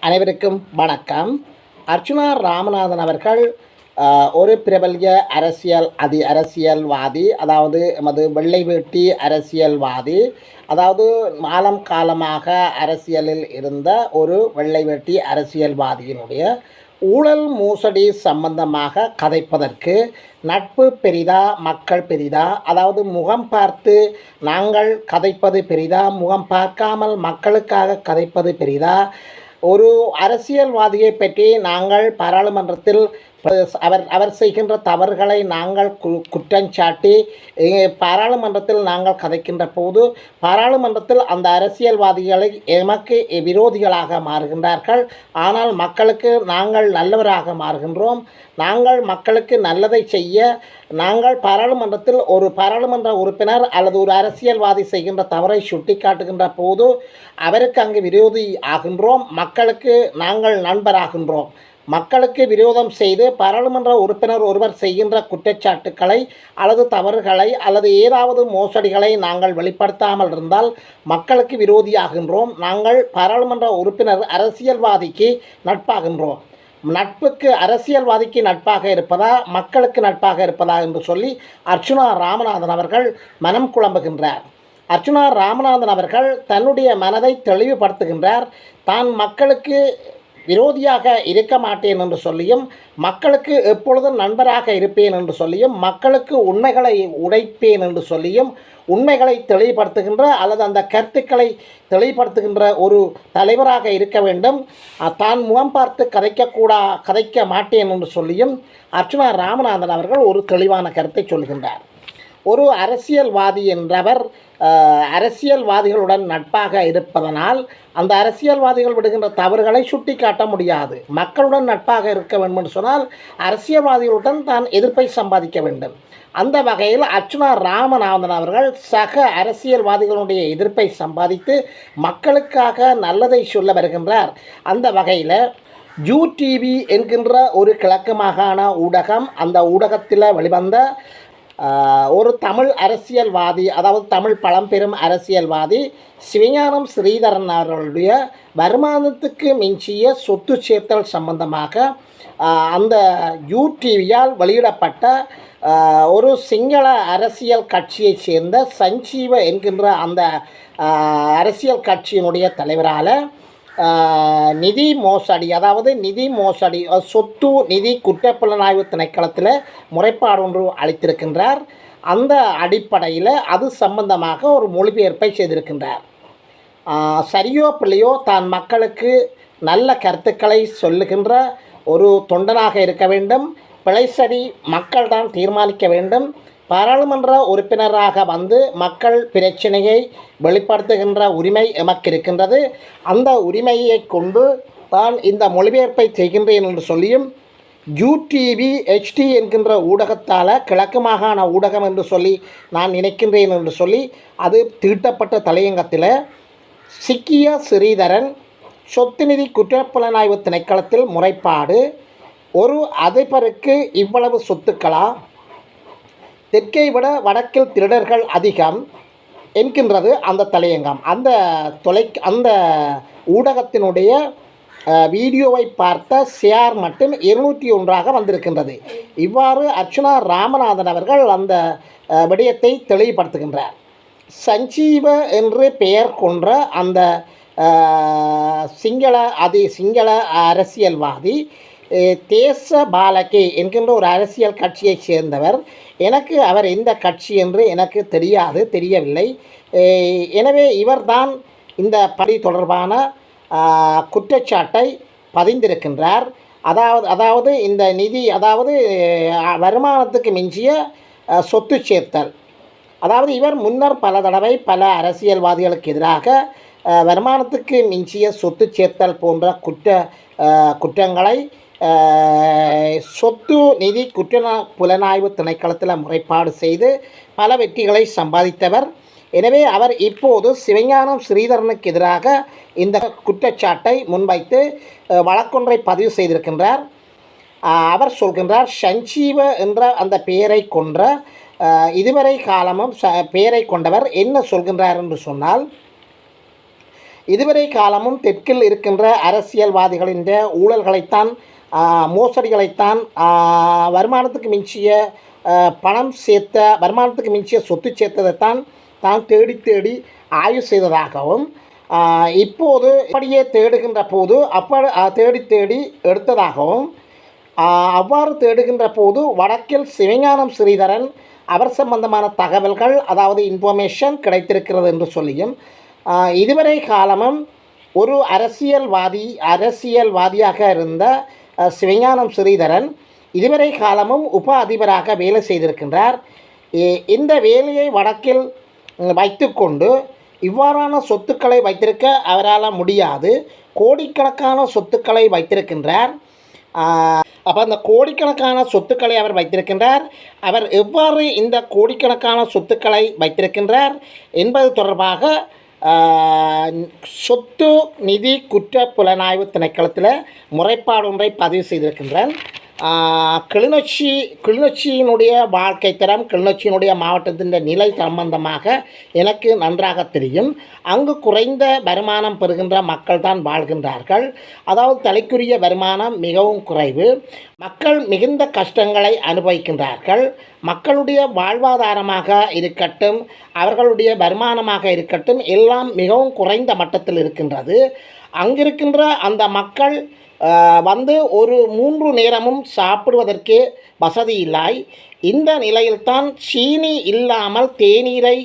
அனைவருக்கும் வணக்கம். அர்ச்சுனா ராமநாதன் அவர்கள் ஒரு பிரபல்ய அரசியல்வாதி, அதாவது எமது வெள்ளை வேட்டி அரசியல்வாதி. அதாவது காலமாக அரசியலில் இருந்த ஒரு வெள்ளை வேட்டி அரசியல்வாதியினுடைய ஊழல் மோசடி சம்பந்தமாக கதைப்பதற்கு நட்பு பெரிதா மக்கள் பெரிதா, அதாவது முகம் பார்த்து நாங்கள் கதைப்பது பெரிதா முகம் பார்க்காமல் மக்களுக்காக கதைப்பது பெரிதா, ஒரு அரசியல்வாதியை பற்றி நாங்கள் பாராளுமன்றத்தில் அவர் அவர் செய்கின்ற தவறுகளை நாங்கள் குற்றஞ்சாட்டி பாராளுமன்றத்தில் நாங்கள் கதைக்கின்ற போது பாராளுமன்றத்தில் அந்த அரசியல்வாதிகளை எமக்கு விரோதிகளாக மாறுகின்றார்கள். ஆனால் மக்களுக்கு நாங்கள் நல்லவராக மாறுகின்றோம். நாங்கள் மக்களுக்கு நல்லதை செய்ய நாங்கள் பாராளுமன்றத்தில் ஒரு பாராளுமன்ற உறுப்பினர் அல்லது ஒரு அரசியல்வாதி செய்கின்ற தவறை சுட்டி காட்டுகின்ற போது அவருக்கு அங்கு விரோதி ஆகின்றோம். மக்களுக்கு நாங்கள் நண்பராகின்றோம். மக்களுக்கு விரோதம் செய்து பாராளுமன்ற உறுப்பினர் ஒருவர் செய்கின்ற குற்றச்சாட்டுக்களை அல்லது தவறுகளை அல்லது ஏதாவது மோசடிகளை நாங்கள் வெளிப்படுத்தாமல் இருந்தால் மக்களுக்கு விரோதியாகின்றோம். நாங்கள் பாராளுமன்ற உறுப்பினர் அரசியல்வாதிக்கு நட்பாகின்றோம். நட்புக்கு அரசியல்வாதிக்கு நட்பாக இருப்பதா மக்களுக்கு நட்பாக இருப்பதா என்று சொல்லி அர்ச்சுனா ராமநாதன் அவர்கள் மனம் குழம்புகின்றார். அர்ச்சுனா ராமநாதன் அவர்கள் தன்னுடைய மனதை தெளிவுபடுத்துகின்றார். தான் மக்களுக்கு விரோதியாக இருக்க மாட்டேன் என்று சொல்லியும் மக்களுக்கு எப்பொழுதும் நண்பராக இருப்பேன் என்று சொல்லியும் மக்களுக்கு உண்மைகளை உடைப்பேன் என்று சொல்லியும் உண்மைகளை தெளிவுபடுத்துகின்ற அல்லது அந்த கருத்துக்களை தெளிவுபடுத்துகின்ற ஒரு தலைவராக இருக்க வேண்டும். தான் முகம் பார்த்து கதைக்க மாட்டேன் என்று சொல்லியும் அர்ச்சுனா ராமநாதன் அவர்கள் ஒரு தெளிவான கருத்தை சொல்கின்றார். ஒரு அரசியல்வாதி என்றவர் அரசியல்வாதிகளுடன் நட்பாக இருப்பதனால் அந்த அரசியல்வாதிகள் விடுகின்ற தவறுகளை சுட்டி காட்ட முடியாது. மக்களுடன் நட்பாக இருக்க வேண்டும் என்று சொன்னால் அரசியல்வாதிகளுடன் தான் எதிர்ப்பை சம்பாதிக்க வேண்டும். அந்த வகையில் அர்ச்சுனா ராமநாதன் அவர்கள் சக அரசியல்வாதிகளுடைய எதிர்ப்பை சம்பாதித்து மக்களுக்காக நல்லதை சொல்ல வருகின்றார். அந்த வகையில் யூடிவி என்கின்ற ஒரு கிழக்கு மாகாண ஊடகம், அந்த ஊடகத்தில் வெளிவந்த ஒரு தமிழ் அரசியல்வாதி, அதாவது தமிழ் பழம்பெரும் அரசியல்வாதி சிவஞானம் ஸ்ரீதரன் அவர்களுடைய வருமானத்துக்கு மிஞ்சிய சொத்து சேர்த்தல் சம்பந்தமாக அந்த யூடிவியால் வெளியிடப்பட்ட ஒரு சிங்கள அரசியல் கட்சியை சேர்ந்த சஞ்சீவ என்கின்ற அந்த அரசியல் கட்சியினுடைய தலைவரால் நிதி மோசடி, அதாவது நிதி மோசடி சொத்து நிதி குற்றப்புலனாய்வு திணைக்களத்தில் முறைப்பாடு ஒன்று அளித்திருக்கின்றார். அந்த அடிப்படையில் அது சம்பந்தமாக ஒரு மொழிபெயர்ப்பை செய்திருக்கின்றார். சரியோ பிள்ளையோ தான் மக்களுக்கு நல்ல கருத்துக்களை சொல்லுகின்ற ஒரு தொண்டனாக இருக்க வேண்டும். பிழை சரி மக்கள்தான் தீர்மானிக்க வேண்டும். பாராளுமன்ற உறுப்பினராக வந்து மக்கள் பிரச்சனையை வெளிப்படுத்துகின்ற உரிமை எமக்கு இருக்கின்றது. அந்த உரிமையை கொண்டு தான் இந்த மொழிபெயர்ப்பை செய்கின்றேன் என்று சொல்லியும் யூடிவி HD என்கின்ற ஊடகத்தால் கிழக்கு மாகாண ஊடகம் என்று சொல்லி நான் நினைக்கின்றேன் என்று சொல்லி அது தீட்டப்பட்ட தலையங்கத்தில் சிக்கிய ஸ்ரீதரன் சொத்து நிதி குற்றப்புலனாய்வு திணைக்களத்தில் முறைப்பாடு, ஒரு அதிபருக்கு இவ்வளவு சொத்துக்களா, தெற்கை விட வடக்கில் திருடர்கள் அதிகம் என்கின்றது அந்த தலையங்கம். அந்த ஊடகத்தினுடைய வீடியோவை பார்த்த ஷேர் மட்டும் 201 வந்திருக்கின்றது. இவ்வாறு அர்ச்சுனா ராமநாதன் அவர்கள் அந்த விடயத்தை தெளிவுபடுத்துகின்றார். சஞ்சீவ என்று பெயர் கொன்ற அந்த சிங்கள அரசியல்வாதி தேச பாலகே என்கின்ற ஒரு அரசியல் கட்சியைச் சேர்ந்தவர். எனக்கு அவர் எந்த கட்சி என்று எனக்கு தெரியவில்லை. எனவே இவர்தான் இந்த பணி தொடர்பான குற்றச்சாட்டை பதிந்திருக்கின்றார். அதாவது இந்த நிதி, அதாவது வருமானத்துக்கு மிஞ்சிய சொத்து சேர்த்தல், அதாவது இவர் முன்னர் பல தடவை பல அரசியல்வாதிகளுக்கு எதிராக வருமானத்துக்கு மிஞ்சிய சொத்து சேர்த்தல் போன்ற குற்றங்களை சொத்து நிதி புலனாய்வு திணைக்களத்தில் முறைப்பாடு செய்து பல வெற்றிகளை சம்பாதித்தவர். எனவே அவர் இப்போது சிவஞானம் ஸ்ரீதரனுக்கு எதிராக இந்த குற்றச்சாட்டை முன்வைத்து வழக்கொன்றை பதிவு செய்திருக்கின்றார். அவர் சொல்கின்றார், சஞ்சீவ என்ற அந்த பெயரை கொன்ற இதுவரை காலமும் பெயரை கொண்டவர் என்ன சொல்கின்றார் என்று சொன்னால், இதுவரை காலமும் தெற்கில் இருக்கின்ற அரசியல்வாதிகளின் ஊழல்களைத்தான், மோசடிகளைத்தான், வருமானத்துக்கு மிஞ்சிய பணம் சேர்த்த, வருமானத்துக்கு மிஞ்சிய சொத்து சேர்த்ததைத்தான் தான் தேடி தேடி ஆய்வு செய்ததாகவும், இப்போது அப்படியே தேடுகின்ற போது தேடி தேடி எடுத்ததாகவும், அவ்வாறு தேடுகின்ற போது வடக்கில் சிவஞானம் ஸ்ரீதரன் அவர் சம்பந்தமான தகவல்கள், அதாவது இன்ஃபர்மேஷன் கிடைத்திருக்கிறது என்று சொல்லியும், இதுவரை காலமும் ஒரு அரசியல்வாதியாக இருந்த சிவஞானம் ஸ்ரீதரன் இதுவரை காலமும் உப அதிபராக வேலை செய்திருக்கின்றார். இந்த வேலையை வடக்கில் வைத்துக்கொண்டு இவ்வாறான சொத்துக்களை வைத்திருக்க அவரால் முடியாது. கோடிக்கணக்கான சொத்துக்களை வைத்திருக்கின்றார். அப்போ அந்த கோடிக்கணக்கான சொத்துக்களை அவர் வைத்திருக்கின்றார். அவர் எவ்வாறு இந்த கோடிக்கணக்கான சொத்துக்களை வைத்திருக்கின்றார் என்பது தொடர்பாக சொத்து நிதி குற்ற புலனாய்வு திணைக்களத்தில் முறைப்பாடு ஒன்றை பதிவு செய்திருக்கின்றேன். கிளிநொச்சியினுடைய வாழ்க்கை தரம், கிளிநொச்சியினுடைய மாவட்டத்தின் நிலை சம்பந்தமாக எனக்கு நன்றாக தெரியும். அங்கு குறைந்த வருமானம் பெறுகின்ற மக்கள் தான் வாழ்கின்றார்கள். அதாவது தலைக்குரிய வருமானம் மிகவும் குறைவு. மக்கள் மிகுந்த கஷ்டங்களை அனுபவிக்கின்றார்கள். மக்களுடைய வாழ்வாதாரமாக இருக்கட்டும், அவர்களுடைய வருமானமாக இருக்கட்டும், எல்லாம் மிகவும் குறைந்த மட்டத்தில் இருக்கின்றது. அங்கிருக்கின்ற அந்த மக்கள் ஒரு 3 நேரமும் சாப்பிடுவதற்கு வசதி இல்லை. இந்த நிலையில்தான் சீனி இல்லாமல் தேநீரை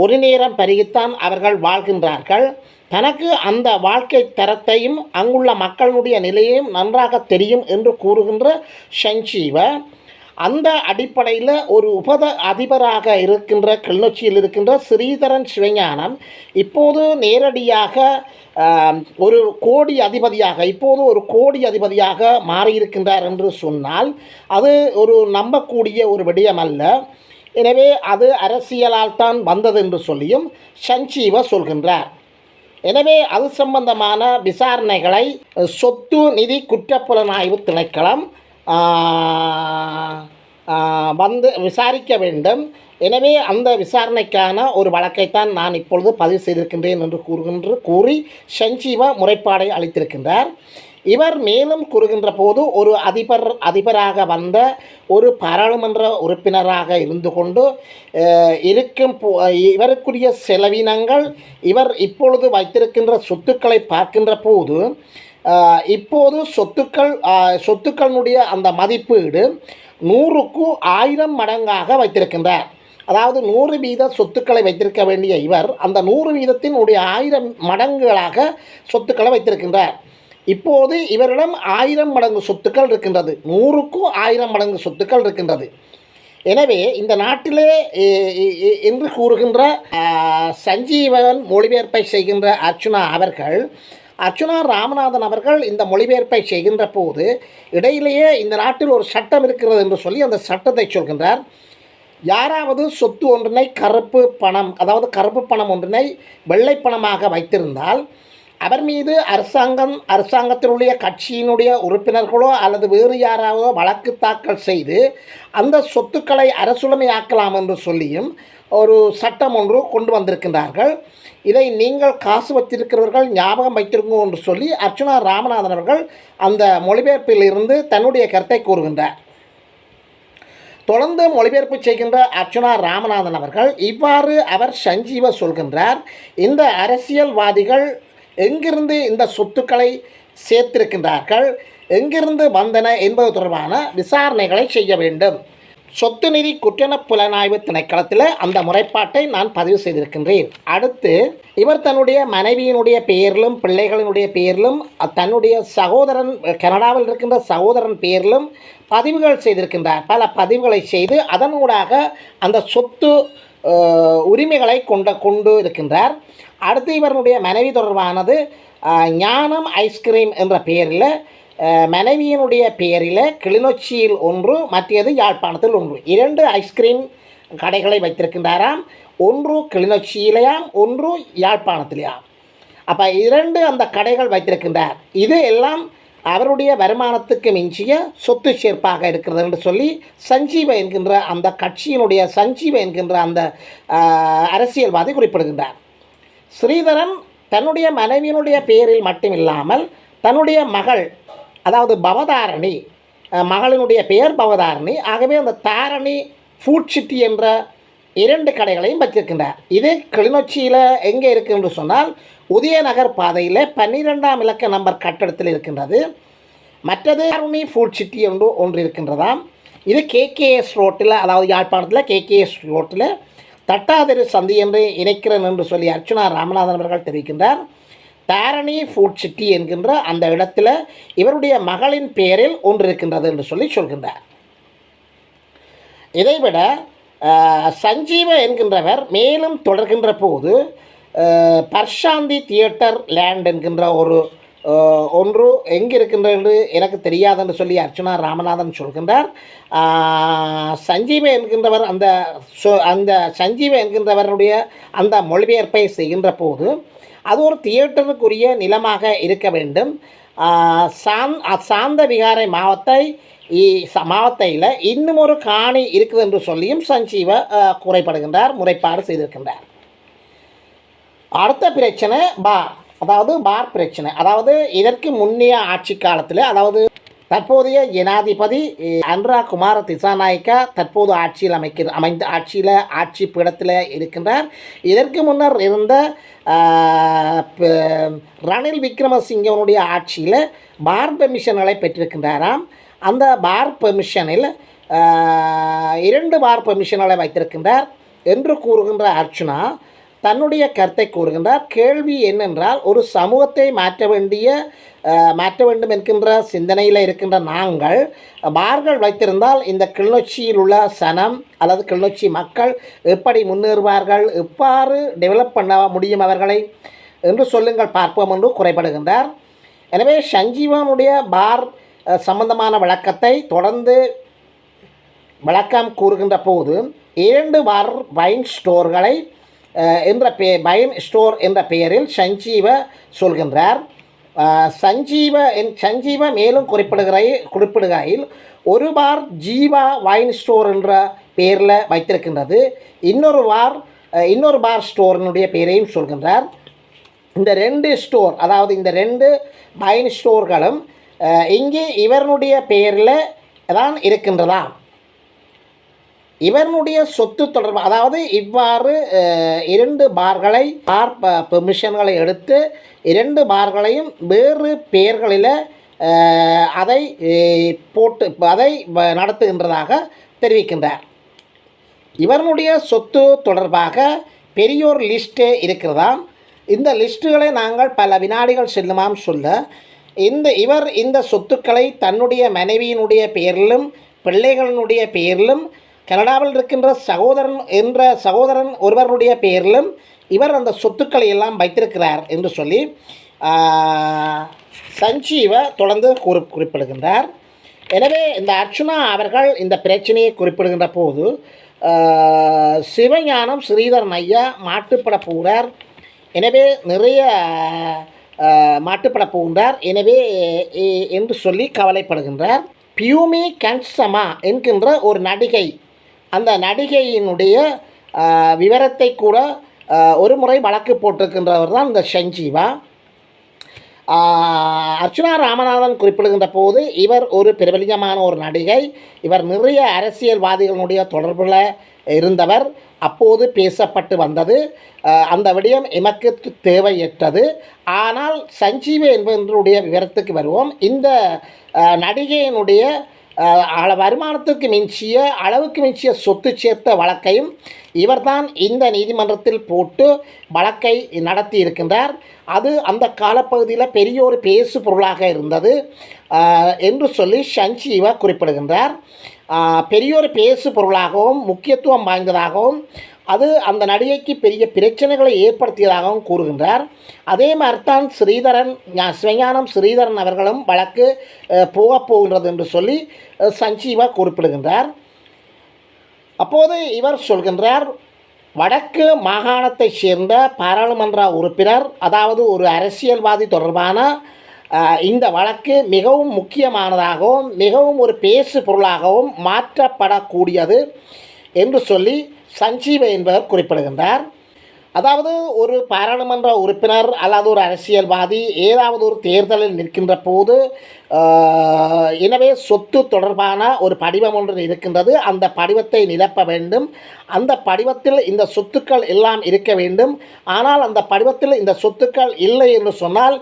ஒரு நேரம் பருகித்தான் அவர்கள் வாழ்கின்றார்கள். தனக்கு அந்த வாழ்க்கை தரத்தையும் அங்குள்ள மக்களுடைய நிலையையும் நன்றாக தெரியும் என்று கூறுகின்ற சஞ்சீவ, அந்த அடிப்படையில் ஒரு அதிபராக இருக்கின்ற கிளிநொச்சியில் இருக்கின்ற ஸ்ரீதரன் சிவஞானம் இப்போது நேரடியாக ஒரு கோடி அதிபதியாக மாறியிருக்கின்றார் என்று சொன்னால் அது ஒரு நம்பக்கூடிய ஒரு விடயம் அல்ல. எனவே அது அரசியலால் தான் வந்தது என்று சொல்லியும் சஞ்சீவ சொல்கின்றார். எனவே அது சம்பந்தமான விசாரணைகளை சொத்து நிதி குற்றப்புலனாய்வு திணைக்களம் விசாரிக்க வேண்டும். எனவே அந்த விசாரணைக்கான ஒரு வழக்கைத்தான் நான் இப்பொழுது பதிவு செய்திருக்கின்றேன் என்று கூறி சஞ்சீவா முறைப்பாடை அளித்திருக்கின்றார். இவர் மேலும் கூறுகின்ற போது ஒரு அதிபராக வந்த ஒரு பாராளுமன்ற உறுப்பினராக இருந்து கொண்டு இவருக்குரிய செலவினங்கள், இவர் இப்பொழுது வைத்திருக்கின்ற சொத்துக்களை பார்க்கின்ற போது இப்போது சொத்துக்களுடைய அந்த மதிப்பீடு 100க்கு 1000 மடங்காக வைத்திருக்கின்றார். அதாவது 100 வீத சொத்துக்களை வைத்திருக்க வேண்டிய இவர் அந்த 100 வீதத்தினுடைய 1000 மடங்குகளாக சொத்துக்களை வைத்திருக்கின்றார். இப்போது இவரிடம் 1000 மடங்கு சொத்துக்கள் இருக்கின்றது. 100க்கு 1000 மடங்கு சொத்துக்கள் இருக்கின்றது. எனவே இந்த நாட்டிலே என்று கூறுகின்ற சஞ்சீவன் மொழிபெயர்ப்பை செய்கின்ற அர்ச்சுனா ராமநாதன் அவர்கள் இந்த மொழிபெயர்ப்பை செய்கின்ற போது இடையிலேயே இந்த நாட்டில் ஒரு சட்டம் இருக்கிறது என்று சொல்லி அந்த சட்டத்தை சொல்கின்றார். யாராவது சொத்து ஒன்றினை கருப்பு பணம் ஒன்றினை வெள்ளை பணமாக வைத்திருந்தால் அவர் மீது அரசாங்கத்தினுடைய கட்சியினுடைய உறுப்பினர்களோ அல்லது வேறு யாராவதோ வழக்கு தாக்கல் செய்து அந்த சொத்துக்களை அரசுடைமையாக்கலாம் என்று சொல்லியும் ஒரு சட்டம் ஒன்று கொண்டு வந்திருக்கின்றார்கள். இதை நீங்கள் காசு வச்சிருக்கிறவர்கள் ஞாபகம் வைத்திருங்க என்று சொல்லி அர்ச்சுனா ராமநாதன் அவர்கள் அந்த மொழிபெயர்ப்பில் இருந்து தன்னுடைய கருத்தை கூறுகின்றார். தொடர்ந்து மொழிபெயர்ப்பு செய்கின்ற அர்ச்சுனா ராமநாதன் அவர்கள் இவ்வாறு அவர் சஞ்சீவ சொல்கின்றார். இந்த அரசியல்வாதிகள் எங்கிருந்து இந்த சொத்துக்களை சேர்த்திருக்கின்றார்கள், எங்கிருந்து வந்தன என்பது தொடர்பான விசாரணைகளை செய்ய வேண்டும். சொத்து நிதி குற்ற புலனாய்வு திணைக்களத்தில் அந்த முறைப்பாட்டை நான் பதிவு செய்திருக்கின்றேன். அடுத்து இவர் தன்னுடைய மனைவியினுடைய பெயரிலும் பிள்ளைகளினுடைய பெயரிலும் தன்னுடைய சகோதரன் கனடாவில் இருக்கின்ற சகோதரன் பெயரிலும் பதிவுகள் செய்திருக்கின்றார். பல பதிவுகளை செய்து அதனூடாக அந்த சொத்து உரிமைகளை கொண்டு இருக்கின்றார். அடுத்து இவருடைய மனைவி தொடர்பானது ஞானம் ஐஸ்கிரீம் என்ற பெயரில் மனைவியினுடைய பெயரில் கிளிநொச்சியில் ஒன்று, மற்றது யாழ்ப்பாணத்தில் ஒன்று, 2 ஐஸ்கிரீம் கடைகளை வைத்திருக்கின்றாராம். ஒன்று கிளிநொச்சியிலேயாம், ஒன்று யாழ்ப்பாணத்திலேயாம். அப்போ 2 அந்த கடைகள் வைத்திருக்கின்றார். இது எல்லாம் அவருடைய வருமானத்துக்கு மிஞ்சிய சொத்து சேர்ப்பாக இருக்கிறது என்று சொல்லி சஞ்சீவ என்கின்ற அந்த கட்சியினுடைய அந்த அரசியல்வாதி குறிப்பிடுகின்றார். ஸ்ரீதரன் தன்னுடைய மனைவியினுடைய பெயரில் மட்டுமில்லாமல் தன்னுடைய மகள், அதாவது பவதாரணி, மகளினுடைய பெயர் பவதாரணி, ஆகவே அந்த தாரணி ஃபுட் சிட்டி என்ற 2 கடைகளையும் வச்சிருக்கின்றார். இது கிளிநொச்சியில் எங்கே இருக்குது என்று சொன்னால் உதயநகர் பாதையில் 12ஆம் இலக்க நம்பர் கட்டடத்தில் இருக்கின்றது. மற்றது தாரணி ஃபுட் சிட்டி என்று ஒன்று இருக்கின்றதாம். இது கேகேஎஸ் ரோட்டில், அதாவது யாழ்ப்பாணத்தில் கேகேஎஸ் ரோட்டில் தட்டாதிரு சந்தி என்று இணைக்கிறேன் என்று சொல்லி அர்ச்சுனா ராமநாதன் அவர்கள் தெரிவிக்கின்றார். தாரணி ஃபுட் சிட்டி என்கின்ற அந்த இடத்துல இவருடைய மகளின் பெயரில் ஒன்று இருக்கின்றது என்று சொல்லி சொல்கின்றார். இதைவிட சஞ்சீவ என்கின்றவர் மேலும் தொடர்கின்ற போது பர்ஷாந்தி தியேட்டர் லேண்ட் என்கின்ற ஒன்று எங்கே இருக்கின்றது என்று எனக்கு தெரியாது என்று சொல்லி அர்ச்சுனா ராமநாதன் சொல்கின்றார். சஞ்சீவ என்கின்றவர் அந்த சஞ்சீவ என்கின்றவருடைய அந்த மொழிபெயர்ப்பை செய்கின்ற போது அது ஒரு தியேட்டருக்குரிய நிலமாக இருக்க வேண்டும். சாந்த விகாரை மாவட்டத்தில் இன்னும் ஒரு காணி இருக்குது என்று சொல்லியும் சஞ்சீவ குறைப்படுகின்றார், முறைப்பாடு செய்திருக்கின்றார். அடுத்த பிரச்சனை பார் பிரச்சனை. அதாவது இதற்கு முன்னைய ஆட்சி காலத்தில், அதாவது தற்போதைய ஜனாதிபதி அனுரா குமார திசாநாயக்கா தற்போது ஆட்சி பீடத்தில் இருக்கின்றார். இதற்கு முன்னர் இருந்த ரணில் விக்ரமசிங்கவனுடைய ஆட்சியில் பார் பெர்மிஷன்களை பெற்றிருக்கின்றாராம். அந்த பார் பெர்மிஷனில் 2 பார் பெர்மிஷன்களை வைத்திருக்கின்றார் என்று கூறுகின்ற அர்ச்சுனா தன்னுடைய கருத்தை கூறுகின்றார். கேள்வி என்னென்றால், ஒரு சமூகத்தை மாற்ற வேண்டும் என்கின்ற சிந்தனையில் இருக்கின்ற நாங்கள் பார்கள் வைத்திருந்தால் இந்த கிளிநொச்சியில் உள்ள சனம் அல்லது கிளிநொச்சி மக்கள் எப்படி முன்னேறுவார்கள், எவ்வாறு டெவலப் பண்ண முடியும் அவர்களை என்று சொல்லுங்கள் பார்ப்போம் என்று குறைபடுகின்றார். எனவே சஞ்சீவனுடைய பார் சம்பந்தமான விளக்கத்தை தொடர்ந்து விளக்கம் கூறுகின்ற போது 2 பார் வைன் ஸ்டோர்களை வைன் ஸ்டோர் என்ற பெயரில் சஞ்சீவ சொல்கின்றார். சஞ்சீவ மேலும் குறிப்பிடுகையில் 1 பார் ஜீவா வைன் ஸ்டோர் என்ற பெயரில் வைத்திருக்கின்றது. இன்னொரு பார் ஸ்டோரினுடைய பெயரையும் சொல்கின்றார். இந்த 2 ஸ்டோர், அதாவது இந்த 2 வைன் ஸ்டோர்களும் இங்கே இவருடைய பெயரில் தான் இருக்கின்றதா. இவருடைய சொத்து தொடர்பு, அதாவது இவ்வாறு 2 பார் பெர்மிஷன்களை எடுத்து 2 பார்களையும் வேறு பெயர்களில் அதை நடத்துகின்றதாக தெரிவிக்கின்றார். இவருடைய சொத்து தொடர்பாக பெரியோர் லிஸ்ட்டே இருக்கிறதாம். இந்த லிஸ்ட்டுகளை நாங்கள் பல வினாடிகள் செல்லுமாம் சொல்ல, இவர் இந்த சொத்துக்களை தன்னுடைய மனைவியினுடைய பெயரிலும் பிள்ளைகளினுடைய பெயரிலும் கனடாவில் இருக்கின்ற சகோதரன் ஒருவருடைய பெயரிலும் இவர் அந்த சொத்துக்களை எல்லாம் வைத்திருக்கிறார் என்று சொல்லி சஞ்சீவ தொடர்ந்து குறிப்பிடுகின்றார். எனவே இந்த அர்ச்சுனா அவர்கள் இந்த பிரச்சனையை குறிப்பிடுகின்ற போது சிவஞானம் ஸ்ரீதரன் ஐயா மாட்டுப்பட போகிறார். எனவே நிறைய மாட்டுப்பட போகின்றார் என்று சொல்லி கவலைப்படுகின்றார். பியூமி கன்சமா என்கின்ற ஒரு நடிகை, அந்த நடிகையினுடைய விவரத்தை கூட ஒரு முறை வழக்கு போட்டிருக்கின்றவர் தான் இந்த சஞ்சீவா. அர்ச்சுனா ராமநாதன் குறிப்பிடுகின்ற போது இவர் ஒரு பிரபலியமான ஒரு நடிகை, இவர் நிறைய அரசியல்வாதிகளுடைய தொடர்பில் இருந்தவர், அப்போது பேசப்பட்டு வந்தது. அந்த விடயம் எமக்கு தேவையற்றது. ஆனால் சஞ்சீவ என்பவருடைய விவரத்துக்கு வருவோம். இந்த நடிகையினுடைய வருமானத்துக்கு அளவுக்கு மிஞ்சிய சொத்து சேர்த்த வழக்கையும் இவர்தான் இந்த நீதிமன்றத்தில் போட்டு வழக்கை நடத்தி இருக்கின்றார். அது அந்த காலப்பகுதியில் பெரிய ஒரு பேசு பொருளாக இருந்தது என்று சொல்லி சஞ்சீவா குறிப்பிடுகின்றார். பெரிய ஒரு பேசு பொருளாகவும் முக்கியத்துவம் வாய்ந்ததாகவும் அது அந்த நடிகைக்கு பெரிய பிரச்சனைகளை ஏற்படுத்தியதாகவும் கூறுகின்றார். அதே மாதிரித்தான் சிவஞானம் ஸ்ரீதரன் அவர்களும் வழக்கு போகின்றது என்று சொல்லி சஞ்சீவா குறிப்பிடுகின்றார். அப்போது இவர் சொல்கின்றார், வடக்கு மாகாணத்தைச் சேர்ந்த பாராளுமன்ற உறுப்பினர், அதாவது ஒரு அரசியல்வாதி தொடர்பான இந்த வழக்கு மிகவும் முக்கியமானதாகவும் மிகவும் ஒரு பேசு பொருளாகவும் மாற்றப்படக்கூடியது என்று சொல்லி சஞ்சீவ என்பவர் குறிப்பிடுகின்றார். அதாவது ஒரு பாராளுமன்ற உறுப்பினர் அல்லது ஒரு அரசியல்வாதி ஏதாவது ஒரு தேர்தலில் நிற்கின்ற போது எனவே சொத்து தொடர்பான ஒரு படிவம் ஒன்று இருக்கின்றது. அந்த படிவத்தை நிரப்ப வேண்டும். அந்த படிவத்தில் இந்த சொத்துக்கள் எல்லாம் இருக்க வேண்டும். ஆனால் அந்த படிவத்தில் இந்த சொத்துக்கள் இல்லை என்று சொன்னால்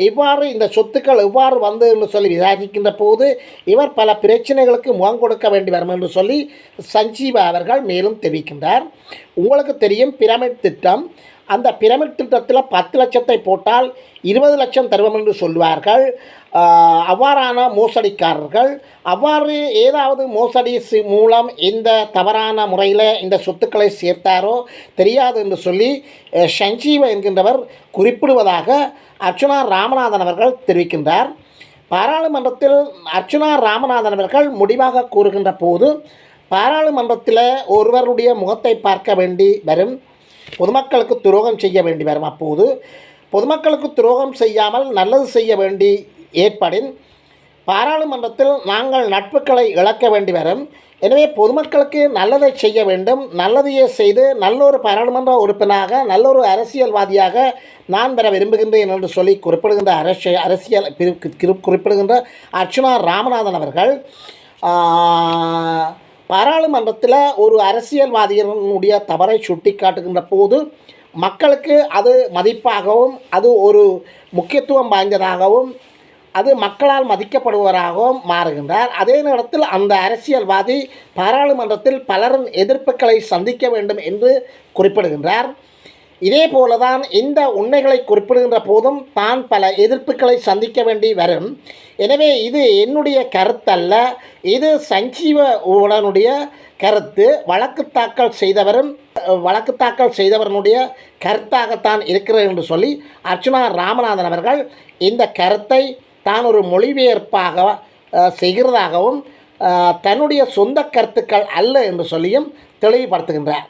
இவ்வாறு இந்த சொத்துக்கள் எவ்வாறு வந்து என்று சொல்லி விசாரிக்கின்ற போது இவர் பல பிரச்சனைகளுக்கு முகம் கொடுக்க வேண்டி வரும் என்று சொல்லி சஞ்சீவா அவர்கள் மேலும் தெரிவிக்கின்றார். உங்களுக்கு தெரியும் பிரமிட் திட்டம். அந்த பிரமிட் திட்டத்தில் 10 லட்சத்தை போட்டால் 20 லட்சம் தருவோம் என்று சொல்வார்கள். அவ்வாறான மோசடிக்காரர்கள் அவ்வாறு ஏதாவது மோசடி மூலம் இந்த தவறான முறையில் இந்த சொத்துக்களை சேர்த்தாரோ தெரியாது என்று சொல்லி சஞ்சீவ என்கின்றவர் குறிப்பிடுவதாக அர்ச்சுனா ராமநாதன் அவர்கள் தெரிவிக்கின்றார். பாராளுமன்றத்தில் அர்ச்சுனா ராமநாதன் அவர்கள் முடிவாக கூறுகின்ற போது பாராளுமன்றத்தில் ஒருவருடைய முகத்தை பார்க்க வேண்டி வரும், பொதுமக்களுக்கு துரோகம் செய்ய வேண்டி வரும். அப்போது பொதுமக்களுக்கு துரோகம் செய்யாமல் நல்லது செய்ய வேண்டி ஏற்படின் பாராளுமன்றத்தில் நாங்கள் நட்புகளை இழக்க வேண்டி வரும். எனவே பொதுமக்களுக்கு நல்லதை செய்ய வேண்டும். நல்லதையே செய்து நல்லொரு பாராளுமன்ற உறுப்பினராக நல்லொரு அரசியல்வாதியாக நான் பெற விரும்புகின்றேன் என்று சொல்லி குறிப்பிடுகின்ற அரசியல் குறிப்பிடுகின்ற அர்ச்சுனா ராமநாதன் அவர்கள் பாராளுமன்றத்தில் ஒரு அரசியல்வாதியினுடைய தவறை சுட்டி காட்டுகின்ற போது மக்களுக்கு அது மதிப்பாகவும் அது ஒரு முக்கியத்துவம் வாய்ந்ததாகவும் அது மக்களால் மதிக்கப்படுவராகவும் மாறுகின்றார். அதே நேரத்தில் அந்த அரசியல்வாதி பாராளுமன்றத்தில் பலரின் எதிர்ப்புகளை சந்திக்க வேண்டும் என்று குறிப்பிடுகின்றார். இதே போலதான் இந்த உண்மைகளை குறிப்பிடுகின்ற போதும் தான் பல எதிர்ப்புகளை சந்திக்க வேண்டி வரும். எனவே இது என்னுடைய கருத்தல்ல, இது சஞ்சீவ உடனுடைய கருத்து. வழக்கு தாக்கல் செய்தவரனுடைய கருத்தாகத்தான் இருக்கிறது என்று சொல்லி அர்ச்சுனா ராமநாதன் அவர்கள் இந்த கருத்தை தான் ஒரு மொழிபெயர்ப்பாக செய்கிறதாகவும் தன்னுடைய சொந்த கருத்துக்கள் அல்ல என்று சொல்லியும் தெளிவுபடுத்துகின்றார்.